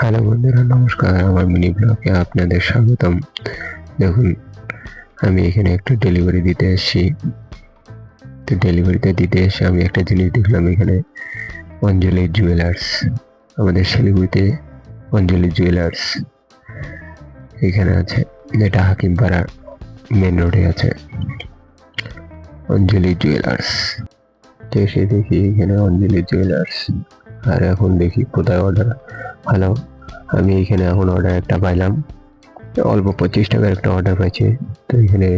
Hello বন্ধুরা, নমস্কার। আমার মিনি ব্লগে আপনাদের স্বাগতম। দেখুন, আমি এখানে একটা ডেলিভারি দিতে এসেছি। তো ডেলিভারিতে দিতে এসে আমি একটা জিনিস দেখলাম, এখানে অঞ্জলি জুয়েলার্স, আমাদের শিলিগুড়িতে অঞ্জলি জুয়েলার্স এখানে আছে। এটা হাকিমপাড়া মেন রোডে আছে অঞ্জলি জুয়েলার্স। তো এসে দেখি এখানে অঞ্জলি জুয়েলার্স, আর এখন দেখি কোথায় অর্ডার। হ্যালো, আমি এখানে এখন অর্ডার একটা পাইলাম, অল্প 25 টাকার একটা অর্ডার পাইছি। তো এখানে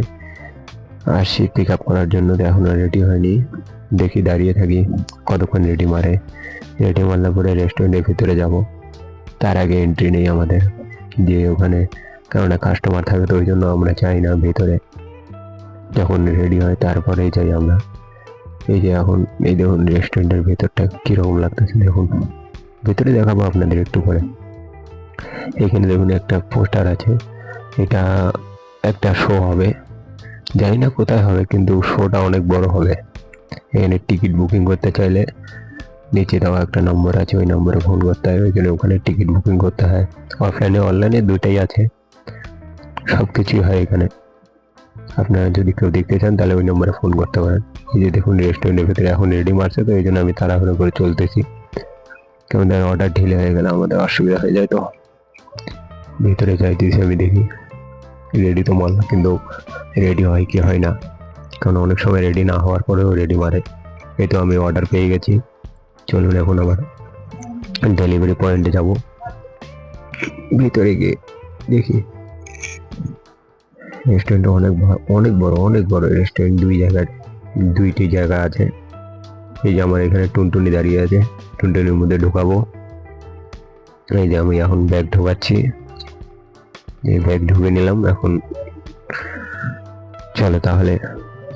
আসছি পিক আপ করার জন্য, তো এখনো রেডি হয়নি। দেখি দাঁড়িয়ে থাকি কতক্ষণ রেডি মারে। রেডি মারলে পরে রেস্টুরেন্টের ভিতরে যাব। তার আগে এন্ট্রি নেই আমাদের, যে ওখানে কেননা কাস্টমার থাকে, তো ওই জন্য আমরা চাই না ভিতরে। যখন রেডি হয় তারপরেই যাই আমরা। এই যে এখন এই দেখুন রেস্টুরেন্টের ভেতরটা কিরকম লাগতেছে, দেখুন ভিতরে দেখাবো আপনাদের একটু করে। এখানে দেখুন একটা পোস্টার আছে, এটা একটা শো হবে, জানি না কোথায় হবে, কিন্তু শোটা অনেক বড় হবে। এখানে টিকিট বুকিং করতে চাইলে নিচে দেওয়া একটা নম্বর আছে, ওই নম্বরে ফোন করতে হয়। ওই জন্য ওখানে টিকিট বুকিং করতে হয়। অফলাইনে অনলাইনে দুটাই আছে, সব কিছুই হয় এখানে। আপনারা যদি কেউ দেখতে চান তাহলে ওই নম্বরে ফোন করতে পারেন। এই যে দেখুন রেস্টুরেন্টের ভিতরে এখন রেডি মারছে, তো এই জন্য আমি তাড়াহুড়ো করে চলতেছি, কেমন অর্ডার ঢিলে হয়ে গেলে আমাদের অসুবিধা হয়ে যায়। তো ভিতরে যাইতেছি, আমি দেখি রেডি তো মারলাম, কিন্তু রেডি হয় কি হয় না, কারণ অনেক সময় রেডি না হওয়ার পরেও রেডি মারে। এই তো আমি অর্ডার পেয়ে গেছি। চলুন এখন আবার ডেলিভারি পয়েন্টে যাব। ভিতরে গিয়ে দেখি রেস্টুরেন্ট অনেক বড় রেস্টুরেন্ট। দুইটি জায়গা আছে। এই যে আমার এখানে টুনটুনি দাঁড়িয়ে আছে, টুনটুনির মধ্যে ঢুকাবো। এই যে আমি এখন ব্যাগ ঢোকাচ্ছি, এই ব্যাগ ঢুকে নিলাম। এখন চলো তাহলে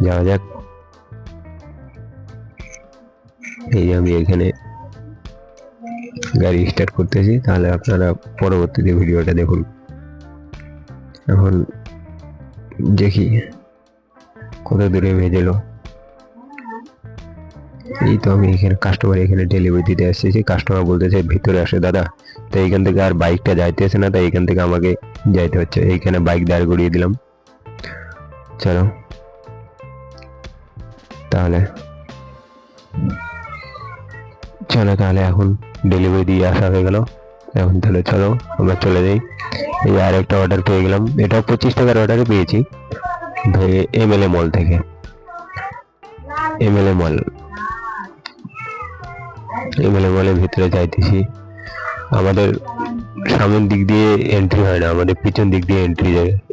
যাওয়া যাক। এই যে আমি এখানে গাড়ি স্টার্ট করতেছি, তাহলে আপনারা পরবর্তীতে ভিডিওটা দেখুন। এখন দেখি কত দূরে ভেজেলো। এই তো আমি এখানে কাস্টমার এখানে ডেলিভারি দিতে আসছি, কাস্টমার বলতেছে ভিতরে আসে দাদা। তো এইখান থেকে আর বাইকটা যাইতেছে না, তাই এখান থেকে আমাকে যাইতে হচ্ছে। এইখানে বাইক দাঁড় করিয়ে দিলাম। চলো তাহলে এখন ডেলিভারি দিয়ে আসা হয়ে গেল। এখন তাহলে চলো আমরা চলে যাই। এই আর একটা অর্ডার পেয়ে গেলাম, এটাও 25 টাকার অর্ডারে পেয়েছি এমএলএ মল থেকে। এমএলএ মলের ভিতরে যাইতেছি। আমাদের সামনের দিক দিয়ে এন্ট্রি হয় না, আমাদের পিছন দিক দিয়ে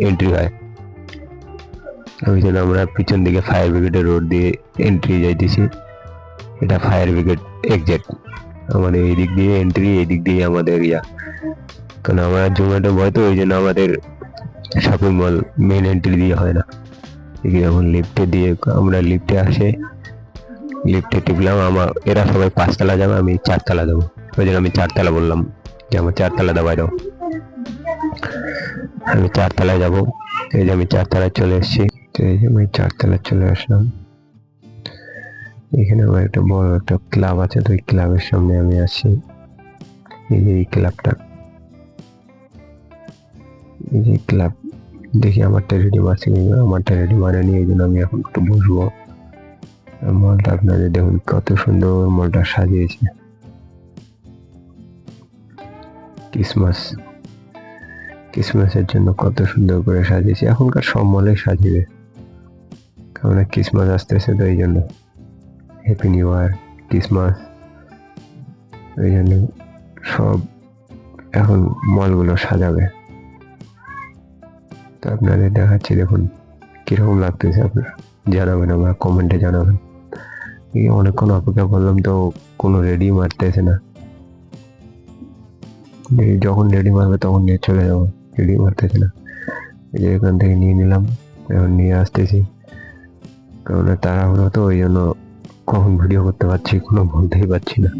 এন্ট্রি হয়। ওই জন্য আমরা পিছন দিকে ফায়ার ব্রিগেডের রোড দিয়ে এন্ট্রি যাইতেছি। এটা ফায়ার ব্রিগেড এক্সিট, আমাদের এই দিক দিয়ে এন্ট্রি, এই দিক দিয়ে আমাদের কারণ আমরা জোম্যাটো বয়, তো ওই জন্য আমাদের শপিং মল মেন এন্ট্রি দিয়ে হয় না। যখন লিফটে দিয়ে আমরা লিফটে আসে, লিফটে টিপলাম। এরা সবাই 5 তলা যাবে, আমি 4 তলা যাবো। ওই জন্য আমি 4 তলা বললাম যে আমার 4 তলা দাবাই দাও। আমি 4 তলায় যাবো। এই যে আমি 4 তলায় চলে এসেছি। তো এই যে আমি 4 তলায় চলে আসলাম। এখানে আমার একটা বড় একটা ক্লাব আছে, তো ওই ক্লাবের সামনে আমি আসি। এই যে এই ক্লাবটা, এই যে ক্লাব, দেখি আমারটা রেডি মারছে, আমারটা রেডি মারেনি। এই জন্য আমি এখন একটু বসবো। মলটা আপনাদের দেখুন কত সুন্দর মলটা সাজিয়েছে। ক্রিসমাসের জন্য কত সুন্দর করে সাজিয়েছে। এখনকার সব মলে সাজিয়ে, কারণ ক্রিসমাস আসতেছে, তো এই জন্য হ্যাপি নিউ ইয়ার, ক্রিসমাস, ওই জন্য সব এখন মলগুলো সাজাবে। তো আপনাদের দেখাচ্ছি, দেখুন কিরকম লাগতেছে, আপনারা জানাবেন, আমরা কমেন্টে জানাবেন। এই অনেকক্ষণ অপেক্ষা করলাম, তো কোনো রেডি মারতেছে না। যখন রেডি মারবে তখন নিয়ে চলে যাবো, রেডি মারতেছে না। এই যে এখান থেকে নিয়ে নিলাম, এখন নিয়ে আসতেছি, কারণ তাড়াহুড়ো, তো ওই জন্য কখন ভিডিও করতে পারছি কোনো বলতেই পারছি না।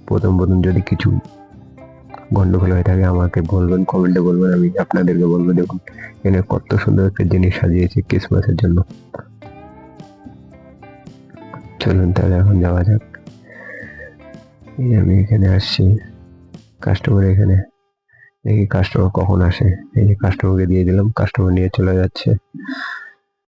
প্রথম যদি কিছু গন্ডগোল হয়ে থাকে আমাকে বলবেন, কমেন্টে বলবেন, আমি আপনাদেরকে বলবো। দেখুন এখানে কত সুন্দর একটা জিনিস সাজিয়েছে ক্রিসমাসের জন্য। চলুন তাহলে এখন যাওয়া যাক। এই আমি এখানে আসছি, কাস্টমার এখানে দেখি কাস্টমার কখন আসে। এই যে কাস্টমারকে দিয়ে দিলাম, কাস্টমার নিয়ে চলে যাচ্ছে।